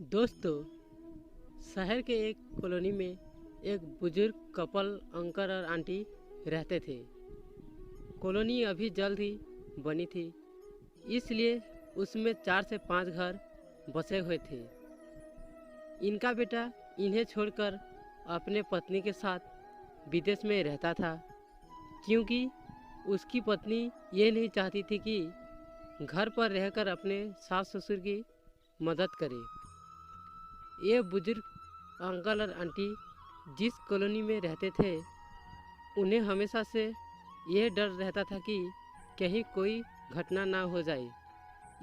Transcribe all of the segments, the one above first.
दोस्तों, शहर के एक कॉलोनी में एक बुजुर्ग कपल अंकल और आंटी रहते थे। कॉलोनी अभी जल्द ही बनी थी, इसलिए उसमें 4 से 5 घर बसे हुए थे। इनका बेटा इन्हें छोड़कर अपने पत्नी के साथ विदेश में रहता था, क्योंकि उसकी पत्नी ये नहीं चाहती थी कि घर पर रहकर अपने सास ससुर की मदद करे। ये बुजुर्ग अंकल और आंटी जिस कॉलोनी में रहते थे, उन्हें हमेशा से यह डर रहता था कि कहीं कोई घटना ना हो जाए,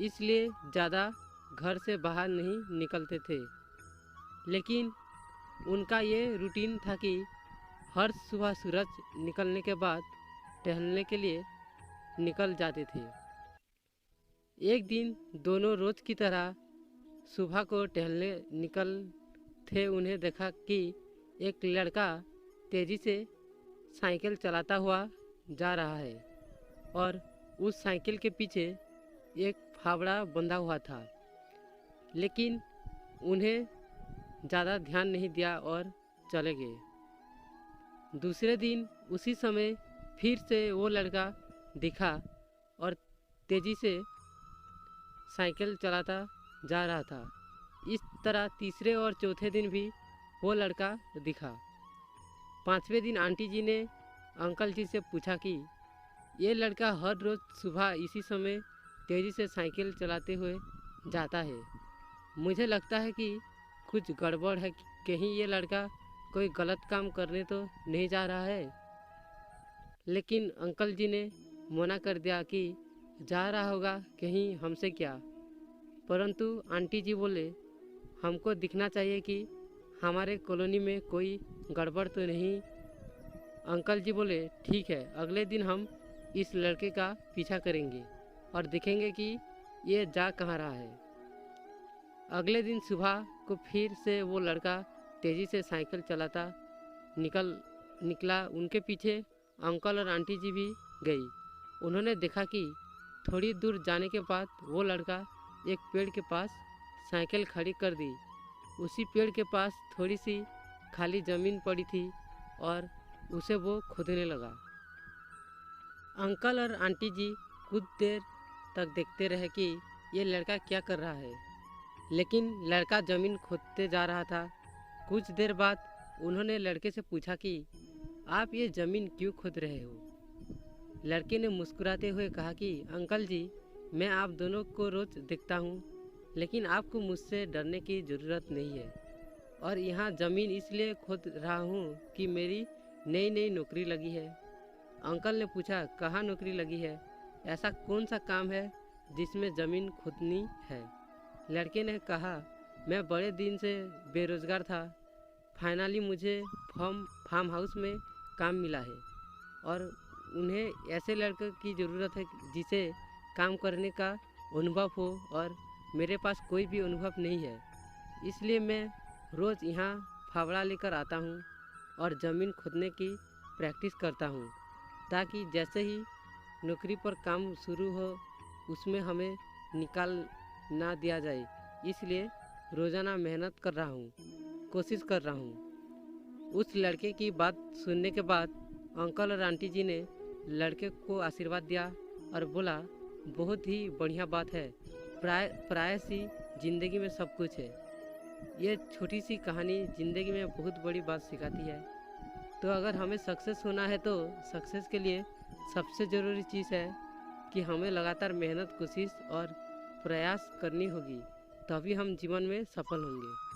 इसलिए ज़्यादा घर से बाहर नहीं निकलते थे। लेकिन उनका ये रूटीन था कि हर सुबह सूरज निकलने के बाद टहलने के लिए निकल जाते थे। एक दिन दोनों रोज़ की तरह सुबह को टहलने निकल थे। उन्हें देखा कि एक लड़का तेज़ी से साइकिल चलाता हुआ जा रहा है और उस साइकिल के पीछे एक फावड़ा बंधा हुआ था। लेकिन उन्हें ज़्यादा ध्यान नहीं दिया और चले गए। दूसरे दिन उसी समय फिर से वो लड़का दिखा और तेज़ी से साइकिल चलाता जा रहा था। इस तरह तीसरे और चौथे दिन भी वो लड़का दिखा। 5वें दिन आंटी जी ने अंकल जी से पूछा कि ये लड़का हर रोज़ सुबह इसी समय तेज़ी से साइकिल चलाते हुए जाता है। मुझे लगता है कि कुछ गड़बड़ है, कहीं ये लड़का कोई गलत काम करने तो नहीं जा रहा है। लेकिन अंकल जी ने मना कर दिया कि जा रहा होगा कहीं हमसे क्या। परंतु आंटी जी बोले, हमको दिखना चाहिए कि हमारे कॉलोनी में कोई गड़बड़ तो नहीं। अंकल जी बोले, ठीक है, अगले दिन हम इस लड़के का पीछा करेंगे और देखेंगे कि ये जा कहाँ रहा है। अगले दिन सुबह को फिर से वो लड़का तेज़ी से साइकिल चलाता निकला। उनके पीछे अंकल और आंटी जी भी गई। उन्होंने देखा कि थोड़ी दूर जाने के बाद वो लड़का एक पेड़ के पास साइकिल खड़ी कर दी। उसी पेड़ के पास थोड़ी सी खाली ज़मीन पड़ी थी और उसे वो खोदने लगा। अंकल और आंटी जी कुछ देर तक देखते रहे कि ये लड़का क्या कर रहा है, लेकिन लड़का ज़मीन खोदते जा रहा था। कुछ देर बाद उन्होंने लड़के से पूछा कि आप ये ज़मीन क्यों खोद रहे हो। लड़के ने मुस्कुराते हुए कहा कि अंकल जी, मैं आप दोनों को रोज़ देखता हूँ, लेकिन आपको मुझसे डरने की ज़रूरत नहीं है। और यहाँ ज़मीन इसलिए खोद रहा हूँ कि मेरी नई नई नौकरी लगी है। अंकल ने पूछा, कहाँ नौकरी लगी है, ऐसा कौन सा काम है जिसमें ज़मीन खोदनी है। लड़के ने कहा, मैं बड़े दिन से बेरोज़गार था, फाइनली मुझे फार्म हाउस में काम मिला है और उन्हें ऐसे लड़के की ज़रूरत है जिसे काम करने का अनुभव हो, और मेरे पास कोई भी अनुभव नहीं है। इसलिए मैं रोज़ यहाँ फावड़ा लेकर आता हूँ और ज़मीन खोदने की प्रैक्टिस करता हूँ, ताकि जैसे ही नौकरी पर काम शुरू हो उसमें हमें निकाल ना दिया जाए। इसलिए रोज़ाना मेहनत कर रहा हूँ, कोशिश कर रहा हूँ। उस लड़के की बात सुनने के बाद अंकल और आंटी जी ने लड़के को आशीर्वाद दिया और बोला, बहुत ही बढ़िया बात है, प्राय सी ज़िंदगी में सब कुछ है। ये छोटी सी कहानी ज़िंदगी में बहुत बड़ी बात सिखाती है। तो अगर हमें सक्सेस होना है तो सक्सेस के लिए सबसे ज़रूरी चीज़ है कि हमें लगातार मेहनत, कोशिश और प्रयास करनी होगी, तभी हम जीवन में सफल होंगे।